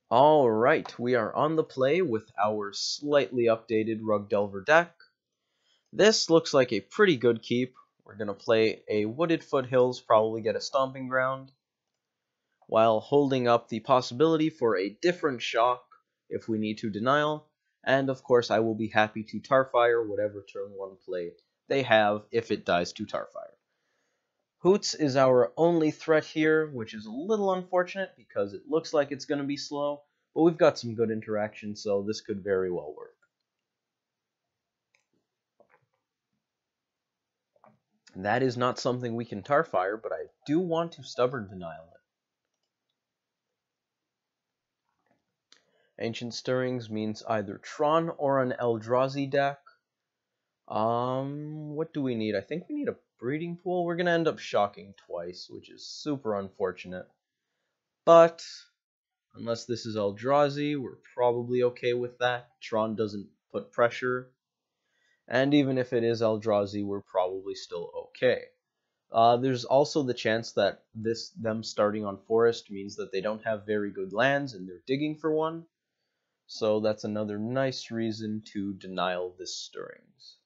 Alright, we are on the play with our slightly updated Rug Delver deck. This looks like a pretty good keep. We're going to play a Wooded Foothills, probably get a Stomping Ground, while holding up the possibility for a different shock if we need to denial, and of course I will be happy to Tarfire whatever turn 1 play they have if it dies to Tarfire. Hoots is our only threat here, which is a little unfortunate because it looks like it's going to be slow, but we've got some good interaction, so this could very well work. That is not something we can Tarfire, but I do want to Stubborn Denial it. Ancient Stirrings means either Tron or an Eldrazi deck. What do we need? I think we need a Breeding Pool. We're going to end up shocking twice, which is super unfortunate. But unless this is Eldrazi, we're probably okay with that. Tron doesn't put pressure. And even if it is Eldrazi, we're probably still okay. There's also the chance that them starting on Forest means that they don't have very good lands and they're digging for one. So that's another nice reason to denial this Stirrings.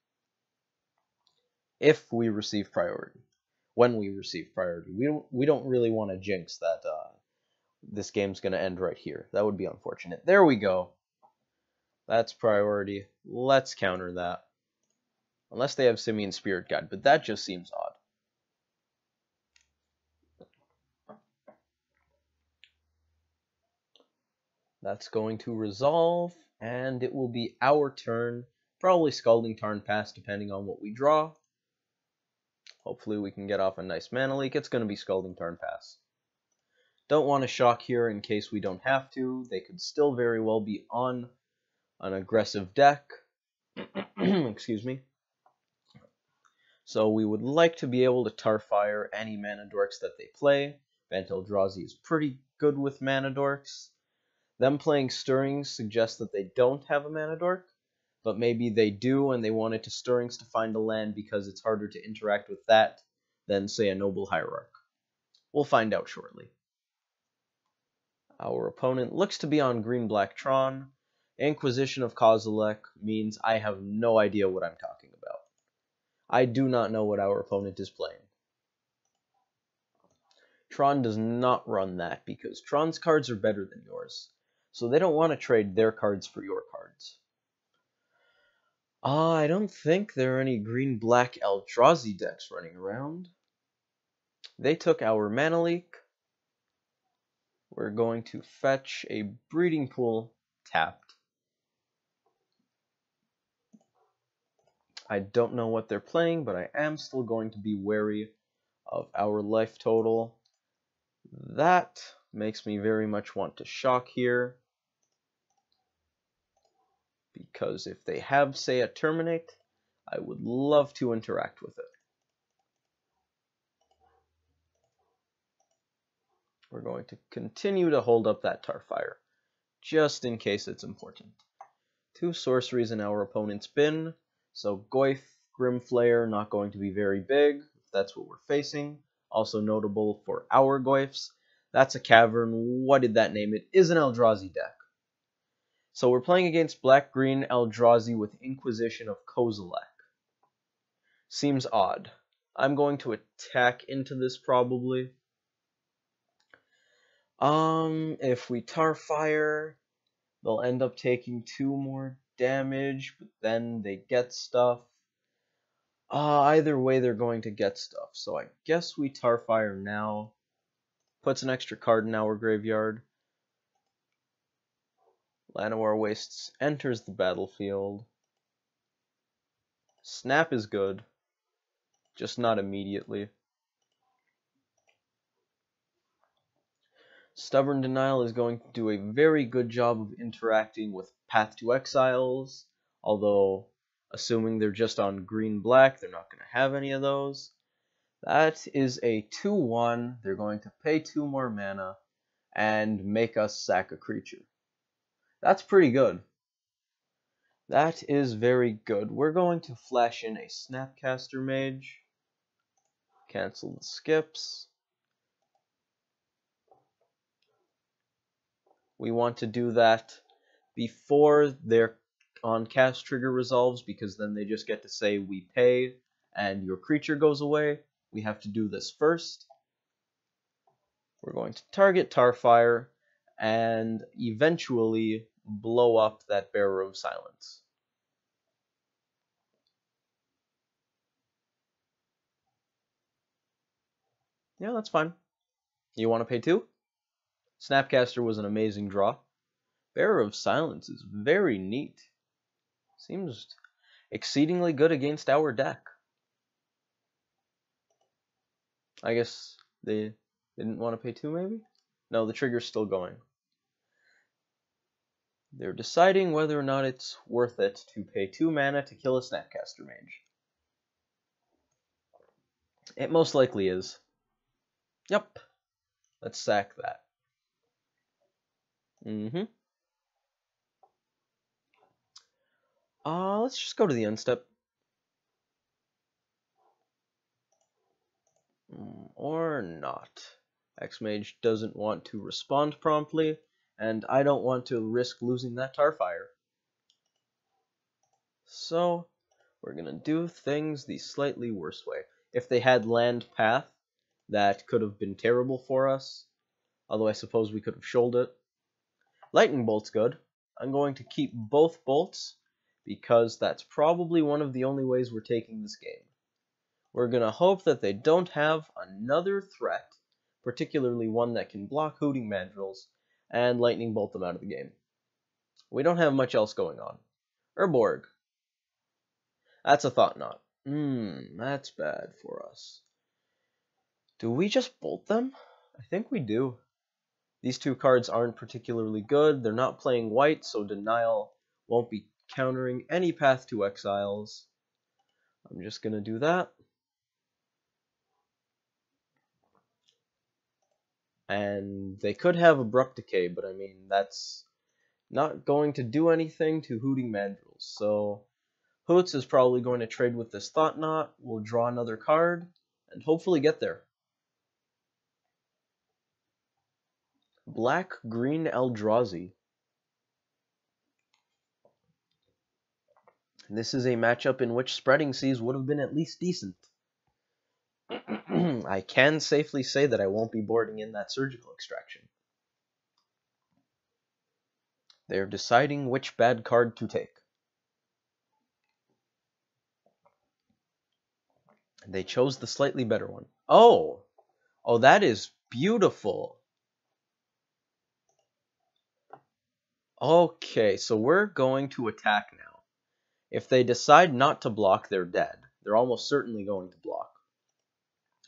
If we receive priority. When we receive priority. We don't really want to jinx that this game's going to end right here. That would be unfortunate. There we go. That's priority. Let's counter that. Unless they have Simian Spirit Guide, but that just seems odd. That's going to resolve, and it will be our turn. Probably Scalding Tarn Pass, depending on what we draw. Hopefully we can get off a nice mana leak. It's going to be Scalding Tarn Pass. Don't want to shock here in case we don't have to. They could still very well be on an aggressive deck. Excuse me. So we would like to be able to Tarfire any Mana Dorks that they play. Bant Eldrazi is pretty good with Mana Dorks. Them playing Stirrings suggests that they don't have a Mana Dork, but maybe they do and they wanted to Stirrings to find a land because it's harder to interact with that than, say, a Noble Hierarch. We'll find out shortly. Our opponent looks to be on Green-Black Tron. Inquisition of Kozilek means I have no idea what I'm talking about. I do not know what our opponent is playing. Tron does not run that because Tron's cards are better than yours. So they don't want to trade their cards for your cards. I don't think there are any green-black Eldrazi decks running around. They took our Mana Leak. We're going to fetch a Breeding Pool tapped. I don't know what they're playing, but I am still going to be wary of our life total. That makes me very much want to shock here. Because if they have, say, a Terminate, I would love to interact with it. We're going to continue to hold up that Tarfire, just in case it's important. 2 sorceries in our opponent's bin, so Goyf, Grimflayer, not going to be very big, if that's what we're facing. Also notable for our Goyfs, that's a Cavern. What did that name? It is an Eldrazi deck. So we're playing against Black-Green Eldrazi with Inquisition of Kozilek. Seems odd. I'm going to attack into this probably. If we Tarfire, they'll end up taking 2 more damage, but then they get stuff. Either way, they're going to get stuff. So I guess we Tarfire now. Puts an extra card in our graveyard. Llanowar Wastes enters the battlefield. Snap is good, just not immediately. Stubborn Denial is going to do a very good job of interacting with Path to Exiles, although assuming they're just on green-black, they're not going to have any of those. That is a 2-1. They're going to pay 2 more mana and make us sack a creature. That's pretty good. That is very good. We're going to flash in a Snapcaster Mage. Cancel the skips. We want to do that before their on-cast trigger resolves, because then they just get to say we pay and your creature goes away. We have to do this first. We're going to target Tarfire and eventually blow up that Bearer of Silence. Yeah, that's fine. You want to pay 2? Snapcaster was an amazing draw. Bearer of Silence is very neat. Seems exceedingly good against our deck. I guess they didn't want to pay 2, maybe? No, the trigger's still going. They're deciding whether or not it's worth it to pay 2 mana to kill a Snapcaster Mage. It most likely is. Yep. Let's sack that. Let's just go to the end step. Or not. Xmage doesn't want to respond promptly, and I don't want to risk losing that Tarfire. So, we're gonna do things the slightly worse way. If they had land path, that could have been terrible for us, although I suppose we could have shouldered it. Lightning Bolt's good. I'm going to keep both bolts, because that's probably one of the only ways we're taking this game. We're going to hope that they don't have another threat, particularly one that can block Hooting Mandrills, and Lightning Bolt them out of the game. We don't have much else going on. Urborg. That's a Thought Knot. That's bad for us. Do we just bolt them? I think we do. These 2 cards aren't particularly good. They're not playing white, so Denial won't be countering any Path to Exiles. I'm just going to do that. And they could have Abrupt Decay, but I mean, that's not going to do anything to Hooting Mandrills. So Hoots is probably going to trade with this Thought Knot. We'll draw another card and hopefully get there. Black-green Eldrazi. This is a matchup in which Spreading Seas would have been at least decent. I can safely say that I won't be boarding in that Surgical Extraction. They're deciding which bad card to take. They chose the slightly better one. Oh, that is beautiful. Okay, so we're going to attack now. If they decide not to block, they're dead. They're almost certainly going to block,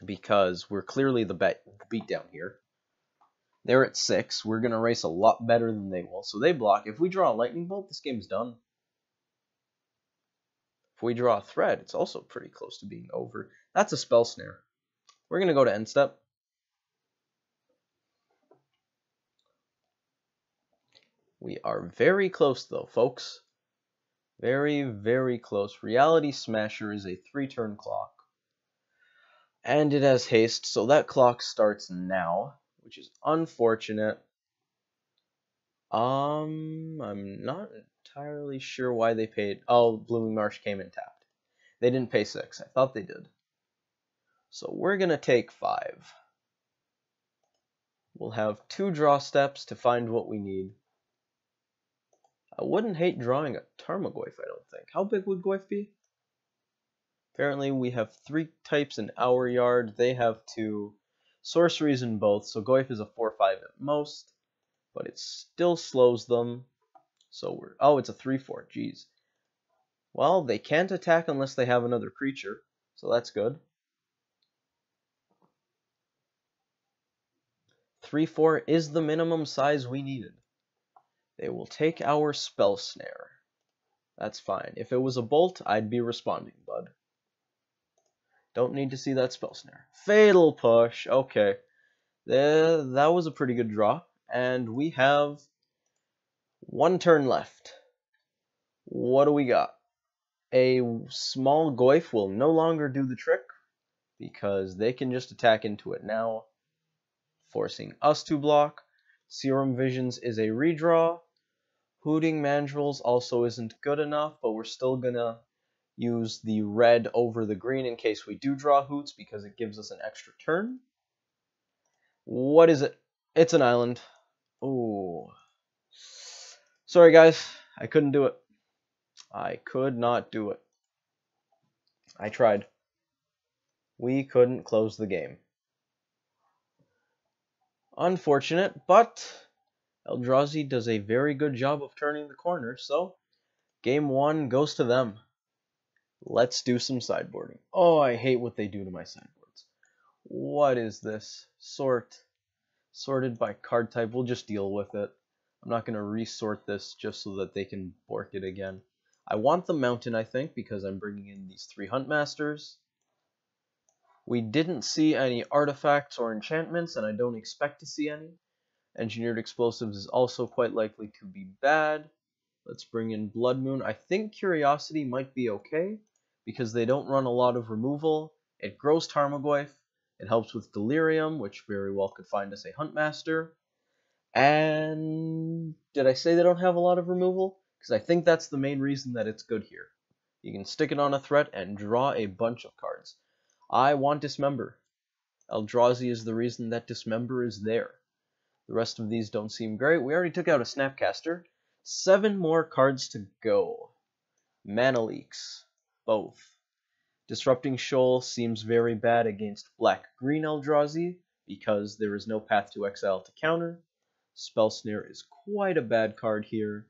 because we're clearly the beatdown here. They're at 6. We're going to race a lot better than they will, so they block. If we draw a Lightning Bolt, this game's done. If we draw a Thread, it's also pretty close to being over. That's a Spell Snare. We're going to go to end step. We are very close, though, folks. Very, very close. Reality Smasher is a 3-turn clock. And it has haste, so that clock starts now, which is unfortunate. I'm not entirely sure why they paid. Oh, Blooming Marsh came in tapped. They didn't pay 6. I thought they did. So we're going to take 5. We'll have 2 draw steps to find what we need. I wouldn't hate drawing a Tarmogoyf, I don't think. How big would Goyf be? Apparently we have 3 types in our yard. They have 2 sorceries in both, so Goyf is a 4/5 at most, but it still slows them. So it's a 3/4, geez. Well, they can't attack unless they have another creature, so that's good. 3/4 is the minimum size we needed. They will take our Spell Snare. That's fine. If it was a bolt, I'd be responding, bud. Don't need to see that Spell Snare. Fatal Push. Okay. That was a pretty good draw. And we have 1 turn left. What do we got? A small Goyf will no longer do the trick, because they can just attack into it now, forcing us to block. Serum Visions is a redraw. Hooting Mandrills also isn't good enough, but we're still gonna use the red over the green in case we do draw Hoots because it gives us an extra turn. What is it? It's an island. Ooh. Sorry guys, I couldn't do it. I could not do it. I tried. We couldn't close the game. Unfortunate, but Eldrazi does a very good job of turning the corner, so game 1 goes to them. Let's do some sideboarding. Oh, I hate what they do to my sideboards. What is this? Sorted by card type. We'll just deal with it. I'm not going to resort this just so that they can bork it again. I want the mountain, I think, because I'm bringing in these 3 Huntmasters. We didn't see any artifacts or enchantments, and I don't expect to see any. Engineered Explosives is also quite likely to be bad. Let's bring in Blood Moon. I think Curiosity might be okay, because they don't run a lot of removal. It grows Tarmogoyf. It helps with Delirium, which very well could find us a Huntmaster. And did I say they don't have a lot of removal? Because I think that's the main reason that it's good here. You can stick it on a threat and draw a bunch of cards. I want Dismember. Eldrazi is the reason that Dismember is there. The rest of these don't seem great. We already took out a Snapcaster. 7 more cards to go. Mana Leaks. Both. Disrupting Shoal seems very bad against black-green Eldrazi because there is no path to exile to counter. Spell Snare is quite a bad card here.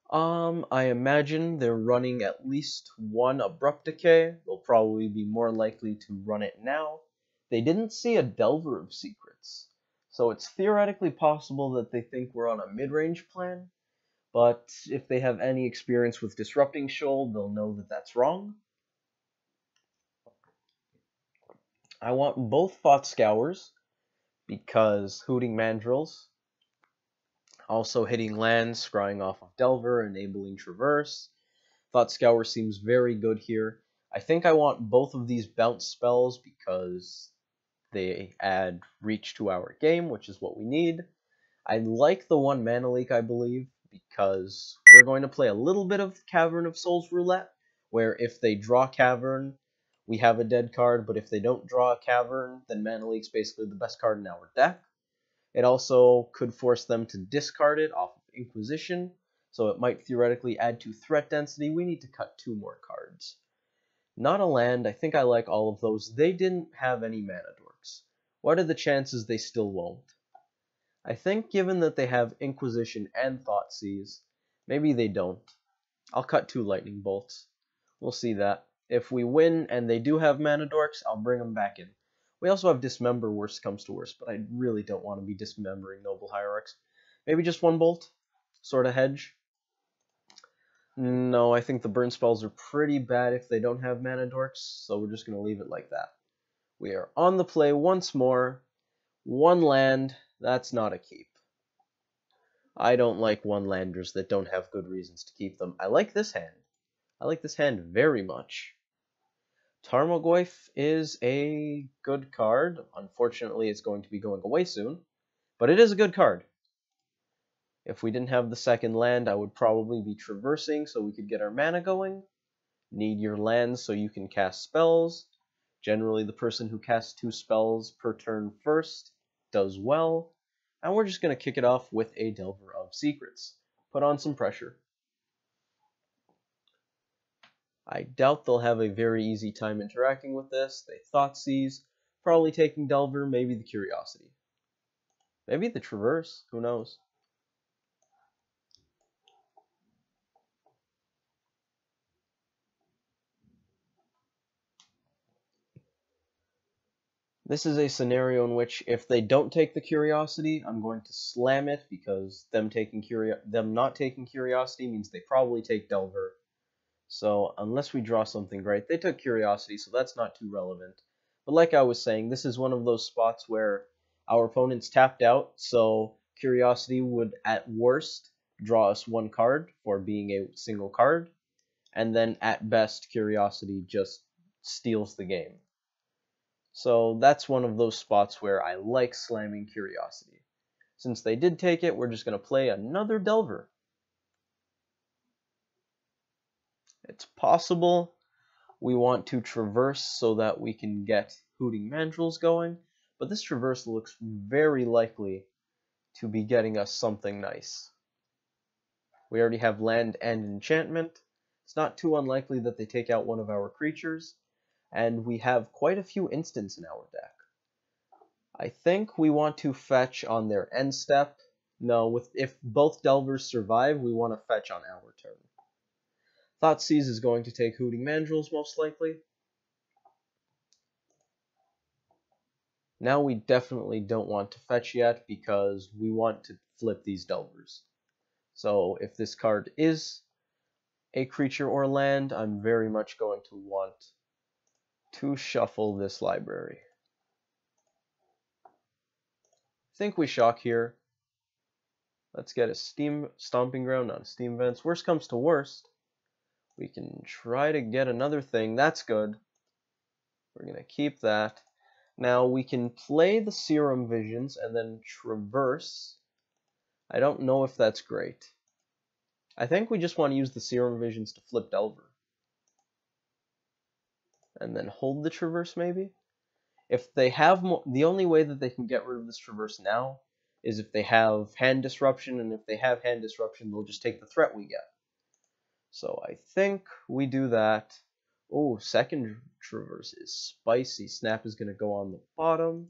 I imagine they're running at least 1 Abrupt Decay. They'll probably be more likely to run it now. They didn't see a Delver of Secrets, so it's theoretically possible that they think we're on a mid-range plan, but if they have any experience with Disrupting Shoal, they'll know that that's wrong. I want both Thought Scours, because Hooting Mandrills, also hitting lands, scrying off of Delver, enabling Traverse. Thought Scour seems very good here. I think I want both of these bounce spells because they add reach to our game, which is what we need. I like the 1 Mana Leak, I believe, because we're going to play a little bit of Cavern of Souls Roulette, where if they draw Cavern, we have a dead card, but if they don't draw a Cavern, then Mana Leak's basically the best card in our deck. It also could force them to discard it off of Inquisition, so it might theoretically add to threat density. We need to cut 2 more cards. Not a land. I think I like all of those. They didn't have any Mana Dorks. What are the chances they still won't? I think given that they have Inquisition and Thoughtseize, maybe they don't. I'll cut 2 Lightning Bolts. We'll see that. If we win and they do have Mana Dorks, I'll bring them back in. We also have Dismember, worst comes to worst, but I really don't want to be dismembering Noble Hierarchs. Maybe just 1 bolt? Sort of hedge? No, I think the burn spells are pretty bad if they don't have Mana Dorks, so we're just going to leave it like that. We are on the play once more. 1 land, that's not a keep. I don't like 1-landers that don't have good reasons to keep them. I like this hand. I like this hand very much. Tarmogoyf is a good card. Unfortunately, it's going to be going away soon, but it is a good card. If we didn't have the 2nd land, I would probably be traversing so we could get our mana going. Need your lands so you can cast spells. Generally, the person who casts 2 spells per turn first does well. And we're just going to kick it off with a Delver of Secrets. Put on some pressure. I doubt they'll have a very easy time interacting with this. They Thoughtseize, probably taking Delver, maybe the Curiosity. Maybe the Traverse, who knows? This is a scenario in which if they don't take the Curiosity, I'm going to slam it because them not taking Curiosity means they probably take Delver. So unless we draw something great, they took Curiosity, so that's not too relevant. But like I was saying, this is one of those spots where our opponents tapped out, so Curiosity would at worst draw us 1 card for being a single card, and then at best Curiosity just steals the game. So that's one of those spots where I like slamming Curiosity. Since they did take it, we're just going to play another Delver. It's possible we want to traverse so that we can get Hooting Mandrills going, but this traverse looks very likely to be getting us something nice. We already have land and enchantment. It's not too unlikely that they take out one of our creatures, and we have quite a few instants in our deck. I think we want to fetch on their end step. No, if both Delvers survive, we want to fetch on our turn. Thoughtseize is going to take Hooting Mandrills most likely. Now we definitely don't want to fetch yet because we want to flip these Delvers. So if this card is a creature or land, I'm very much going to want to shuffle this library. I think we shock here. Let's get a Stomping Ground, not a Steam Vents. Worst comes to worst, we can try to get another thing. That's good. We're going to keep that. Now we can play the Serum Visions and then traverse. I don't know if that's great. I think we just want to use the Serum Visions to flip Delver. And then hold the traverse maybe? If they have the only way that they can get rid of this traverse now is if they have Hand Disruption, and if they have Hand Disruption, they'll just take the threat we get. So I think we do that. Oh, second traverse is spicy. Snap is going to go on the bottom.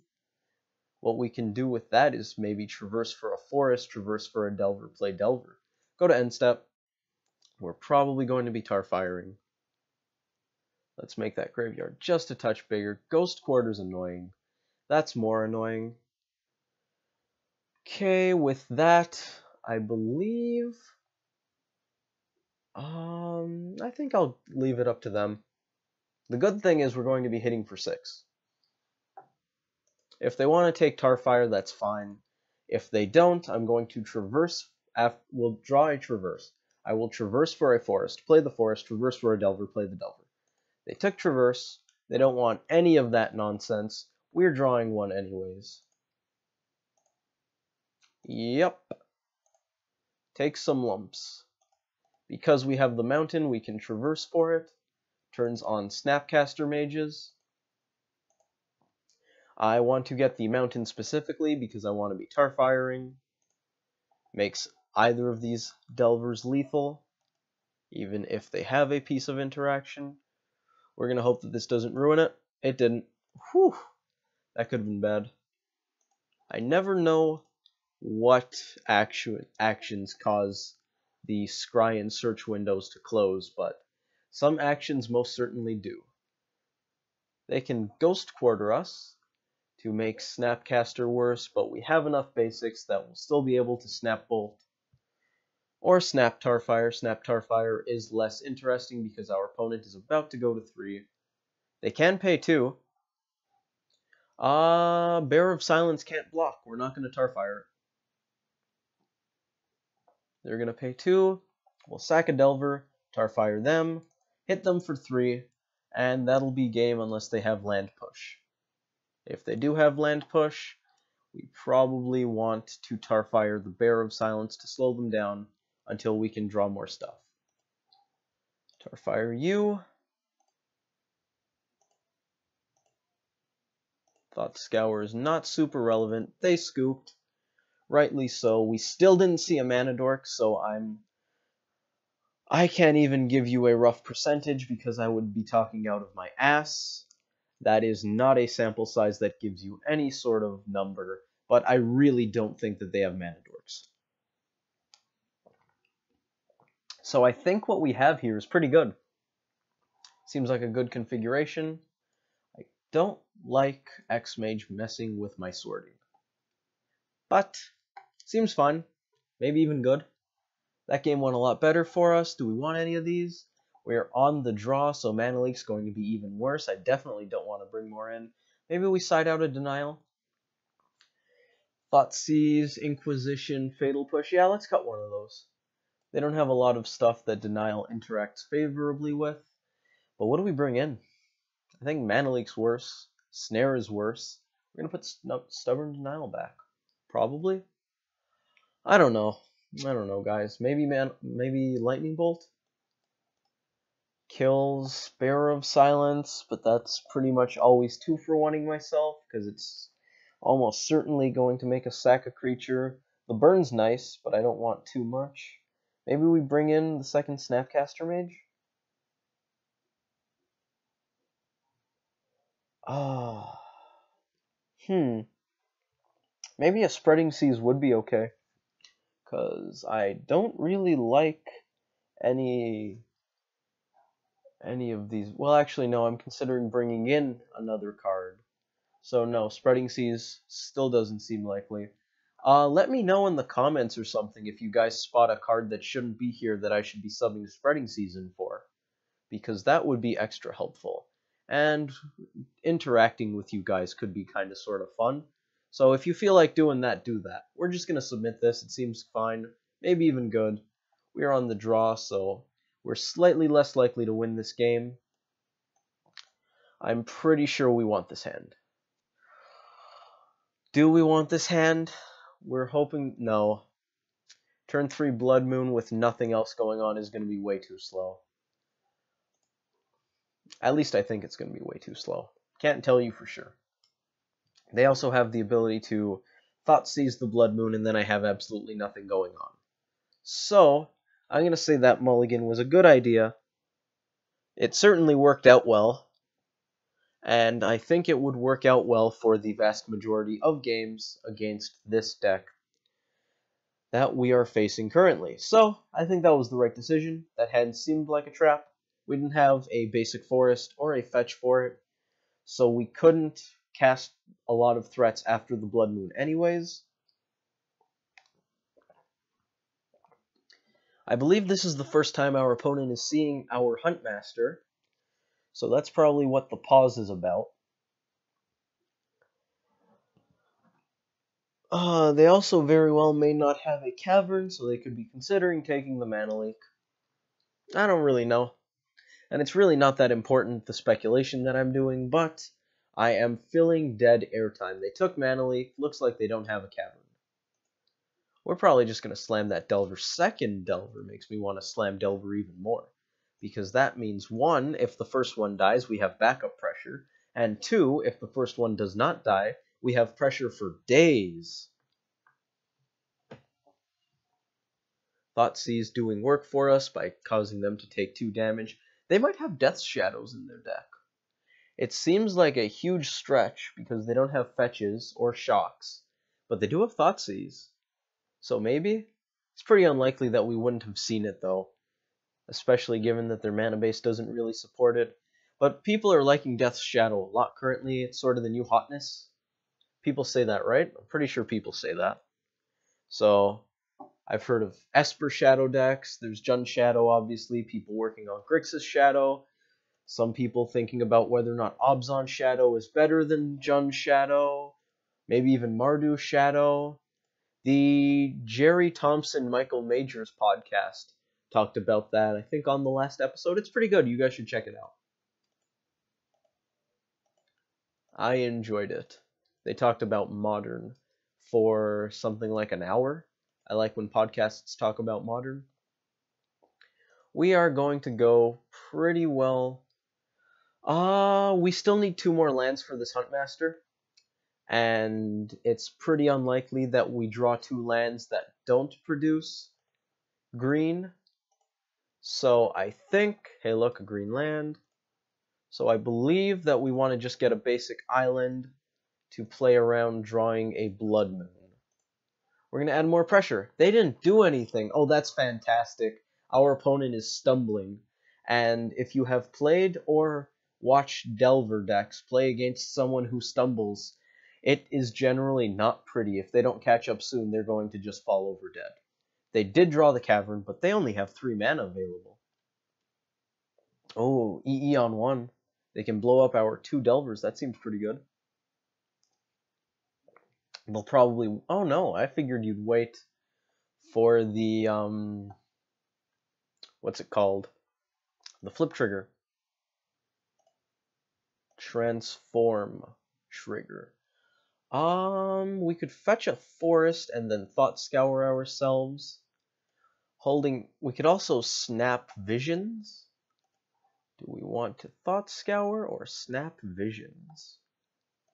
What we can do with that is maybe traverse for a forest, traverse for a Delver, play Delver. Go to end step. We're probably going to be tar firing. Let's make that graveyard just a touch bigger. Ghost Quarter's annoying. That's more annoying. Okay, with that, I believe I think I'll leave it up to them. The good thing is we're going to be hitting for 6. If they want to take Tarfire, that's fine. If they don't, I'm going to traverse. We'll draw a traverse. I will traverse for a forest, play the forest, traverse for a Delver, play the Delver. They took traverse. They don't want any of that nonsense. We're drawing one anyways. Yep. Take some lumps. Because we have the mountain, we can traverse for it. Turns on Snapcaster Mages. I want to get the mountain specifically because I want to be tar firing. Makes either of these Delvers lethal, even if they have a piece of interaction. We're going to hope that this doesn't ruin it. It didn't. Whew. That could have been bad. I never know what actions cause the scry and search windows to close, but some actions most certainly do. They can Ghost Quarter us to make Snapcaster worse, but we have enough basics that we'll still be able to Snap Bolt or Snap Tarfire. Snap Tarfire is less interesting because our opponent is about to go to 3. They can pay 2. Bearer of Silence can't block. We're not going to Tarfire. They're going to pay 2. We'll sack a Delver, Tarfire them, hit them for 3, and that'll be game unless they have land push. If they do have land push, we probably want to Tarfire the Bearer of Silence to slow them down until we can draw more stuff. Tarfire you. Thought Scour is not super relevant. They scooped. Rightly so. We still didn't see a Mana Dork, so I can't even give you a rough percentage because I would be talking out of my ass. That is not a sample size that gives you any sort of number, but I really don't think that they have Mana Dorks. So I think what we have here is pretty good. Seems like a good configuration. I don't like Xmage messing with my sorting, but seems fun, maybe even good. That game went a lot better for us. Do we want any of these? We're on the draw, so Mana Leak's going to be even worse. I definitely don't want to bring more in. Maybe we side out a Denial. Thoughtseize, Inquisition, Fatal Push. Yeah, let's cut one of those. They don't have a lot of stuff that Denial interacts favorably with. But what do we bring in? I think Mana Leak's worse. Snare is worse. We're gonna put Stubborn Denial back. Probably. I don't know. I don't know, guys. Maybe Lightning Bolt kills Bearer of Silence, but that's pretty much always 2-for-1ing myself because it's almost certainly going to make a sack a creature. The burn's nice, but I don't want too much. Maybe we bring in the second Snapcaster Mage? Ah. Maybe a Spreading Seas would be okay. Because I don't really like any of these. Well, actually, no, I'm considering bringing in another card. So no, Spreading Seas still doesn't seem likely. Let me know in the comments or something if you guys spot a card that shouldn't be here that I should be subbing Spreading Seas in for. Because that would be extra helpful. And interacting with you guys could be kind of sort of fun. So if you feel like doing that, do that. We're just going to submit this. It seems fine. Maybe even good. We're on the draw, so we're slightly less likely to win this game. I'm pretty sure we want this hand. Do we want this hand? We're hoping... No. Turn 3 Blood Moon with nothing else going on is going to be way too slow. At least I think it's going to be way too slow. Can't tell you for sure. They also have the ability to Thoughtseize the Blood Moon, and then I have absolutely nothing going on. So, I'm going to say that mulligan was a good idea. It certainly worked out well. And I think it would work out well for the vast majority of games against this deck that we are facing currently. So, I think that was the right decision. That hand seemed like a trap. We didn't have a basic forest or a fetch for it, so we couldn't cast a lot of threats after the Blood Moon anyways. I believe this is the first time our opponent is seeing our Huntmaster, so that's probably what the pause is about. They also very well may not have a cavern, so they could be considering taking the Mana Leak. I don't really know. And it's really not that important, the speculation that I'm doing, but I am filling dead airtime. They took Mana Leak, looks like they don't have a cavern. We're probably just going to slam that Delver. Second Delver makes me want to slam Delver even more. Because that means, 1, if the first one dies, we have backup pressure. And 2, if the first one does not die, we have pressure for days. Thoughtseize doing work for us by causing them to take 2 damage. They might have Death's Shadows in their deck. It seems like a huge stretch because they don't have fetches or shocks. But they do have Thoughtseize. So maybe? It's pretty unlikely that we wouldn't have seen it though. Especially given that their mana base doesn't really support it. But people are liking Death's Shadow a lot currently. It's sort of the new hotness. People say that, right? I'm pretty sure people say that. So, I've heard of Esper Shadow decks. There's Jund Shadow, obviously. People working on Grixis Shadow. Some people thinking about whether or not Abzan Shadow is better than Jund Shadow. Maybe even Mardu Shadow. The Jerry Thompson Michael Majors podcast talked about that, I think, on the last episode. It's pretty good. You guys should check it out. I enjoyed it. They talked about Modern for something like an hour. I like when podcasts talk about Modern. We are going to go pretty well. We still need 2 more lands for this Huntmaster. And it's pretty unlikely that we draw 2 lands that don't produce green. So I think, hey look, a green land. So I believe that we want to just get a basic island to play around drawing a Blood Moon. We're going to add more pressure. They didn't do anything. Oh, that's fantastic. Our opponent is stumbling. And if you have played or watched Delver decks play against someone who stumbles, it is generally not pretty. If they don't catch up soon, they're going to just fall over dead. They did draw the cavern, but they only have 3 mana available. Oh, EE on 1. They can blow up our 2 Delvers. That seems pretty good. They'll probably... Oh no, I figured you'd wait for the... What's it called? The flip trigger. Transform. trigger. We could fetch a forest and then thought scour ourselves. We could also snap visions. Do we want to thought scour or snap visions?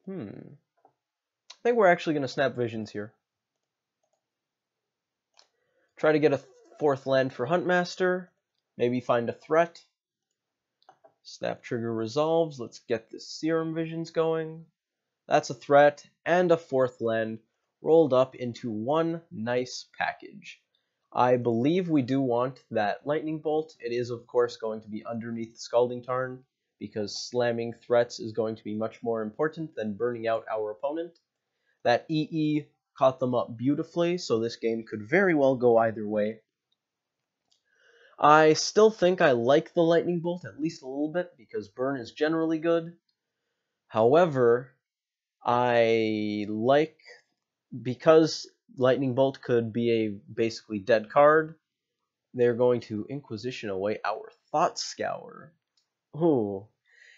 I think we're actually going to snap visions here. Try to get a 4th land for Huntmaster. Maybe find a threat. Snap trigger resolves. Let's get the Serum Visions going. That's a threat and a 4th land rolled up into one nice package. I believe we do want that Lightning Bolt. It is, of course, going to be underneath the Scalding Tarn because slamming threats is going to be much more important than burning out our opponent. That EE caught them up beautifully, so this game could very well go either way. I still think I like the Lightning Bolt at least a little bit because burn is generally good. However, because Lightning Bolt could be a basically dead card, they're going to Inquisition away our Thought Scour. Ooh,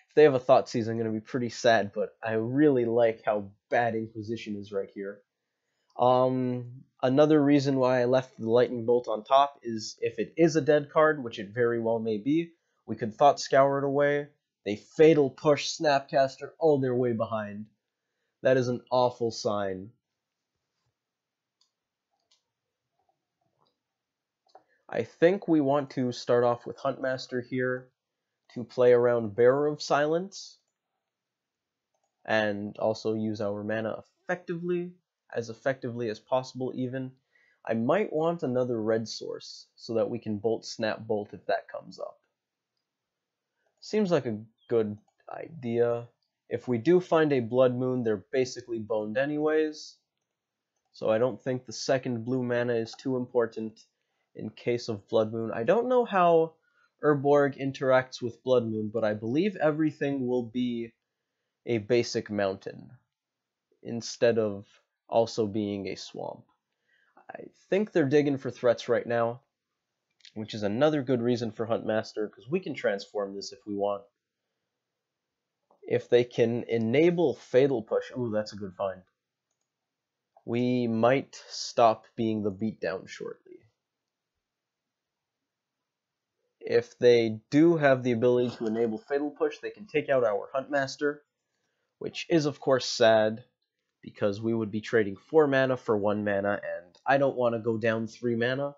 if they have a Thought Seize, I'm going to be pretty sad, but I really like how bad Inquisition is right here. Another reason why I left the Lightning Bolt on top is if it is a dead card, which it very well may be, we could Thought Scour it away. They Fatal Push Snapcaster all their way behind. That is an awful sign. I think we want to start off with Huntmaster here to play around Bearer of Silence and also use our mana effectively as possible even. I might want another red source so that we can Bolt Snap Bolt if that comes up. Seems like a good idea. If we do find a Blood Moon, they're basically boned anyways, so I don't think the second blue mana is too important in case of Blood Moon. I don't know how Urborg interacts with Blood Moon, but I believe everything will be a basic mountain instead of also being a swamp. I think they're digging for threats right now, which is another good reason for Huntmaster, because we can transform this if we want. If they can enable Fatal Push, ooh, that's a good find. We might stop being the beatdown shortly. If they do have the ability to enable Fatal Push, they can take out our Huntmaster, which is of course sad, because we would be trading 4 mana for 1 mana, and I don't want to go down 3 mana.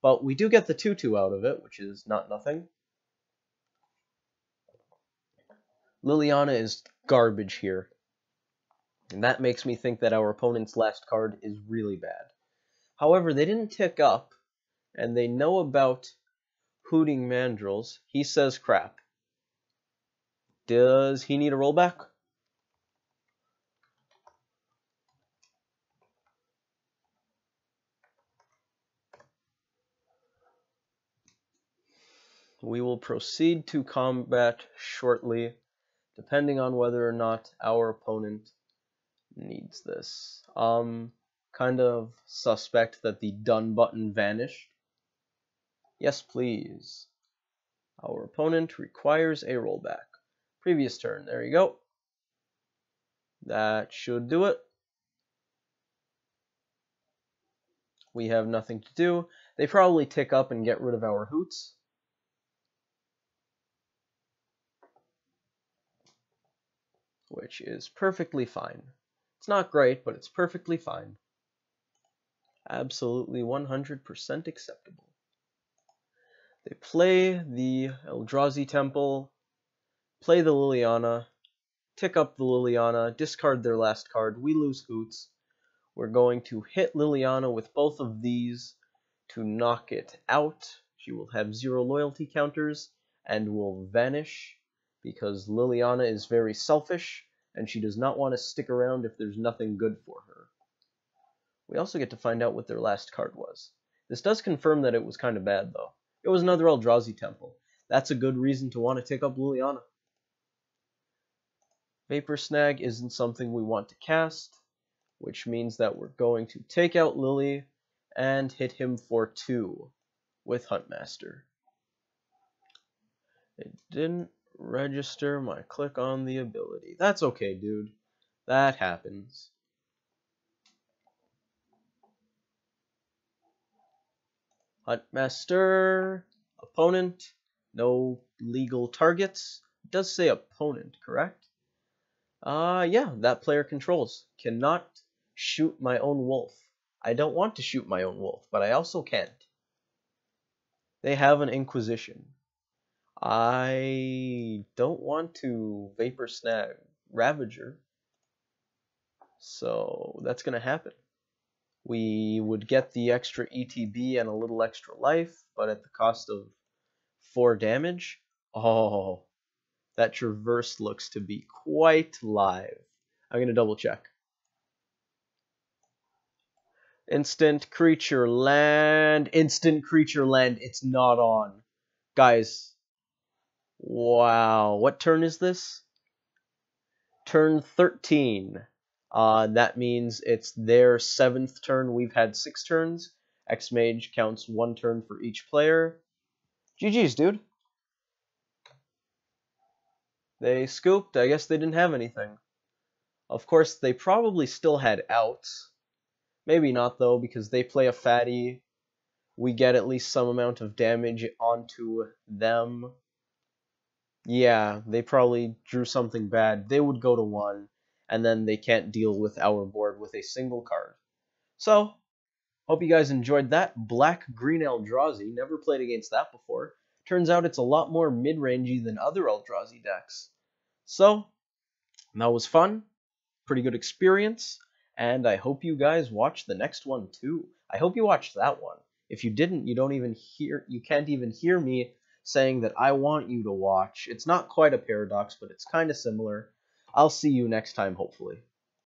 But we do get the 2/2 out of it, which is not nothing. Liliana is garbage here, and that makes me think that our opponent's last card is really bad. However, they didn't tick up, and they know about Hooting Mandrills. He says crap. Does he need a rollback? We will proceed to combat shortly, depending on whether or not our opponent needs this. Kind of suspect that the done button vanished. Yes, please. Our opponent requires a rollback. Previous turn, there you go. That should do it. We have nothing to do. They probably tick up and get rid of our hoots. Which is perfectly fine. It's not great, but it's perfectly fine. Absolutely 100% acceptable. They play the Eldrazi Temple, play the Liliana, tick up the Liliana, discard their last card, we lose hoots. We're going to hit Liliana with both of these to knock it out. She will have 0 loyalty counters and will vanish because Liliana is very selfish and she does not want to stick around if there's nothing good for her. We also get to find out what their last card was. This does confirm that it was kind of bad, though. It was another Eldrazi Temple. That's a good reason to want to tick up Liliana. Vapor Snag isn't something we want to cast, which means that we're going to take out Lily and hit him for 2 with Huntmaster. It didn't register my click on the ability. That's okay, dude. That happens. Huntmaster, opponent, no legal targets. It does say opponent, correct? Yeah, that player controls. Cannot shoot my own wolf. I don't want to shoot my own wolf, but I also can't. They have an Inquisition. I don't want to Vapor Snag Ravager, so that's going to happen. We would get the extra ETB and a little extra life, but at the cost of 4 damage. Oh, that traverse looks to be quite live. I'm going to double check. Instant creature land. Instant creature land. It's not on. Guys, wow. What turn is this? Turn 13. That means it's their 7th turn. We've had 6 turns. Xmage counts 1 turn for each player. GG's, dude. They scooped. I guess they didn't have anything. Of course, they probably still had outs. Maybe not, though, because they play a fatty. We get at least some amount of damage onto them. Yeah, they probably drew something bad. They would go to 1, and then they can't deal with our board with a single card. So, hope you guys enjoyed that. Black-green Eldrazi. Never played against that before. Turns out it's a lot more mid-rangey than other Eldrazi decks. So, that was fun. Pretty good experience. And I hope you guys watch the next one too. I hope you watched that one. If you didn't, you can't even hear me saying that I want you to watch. It's not quite a paradox, but it's kind of similar. I'll see you next time, hopefully.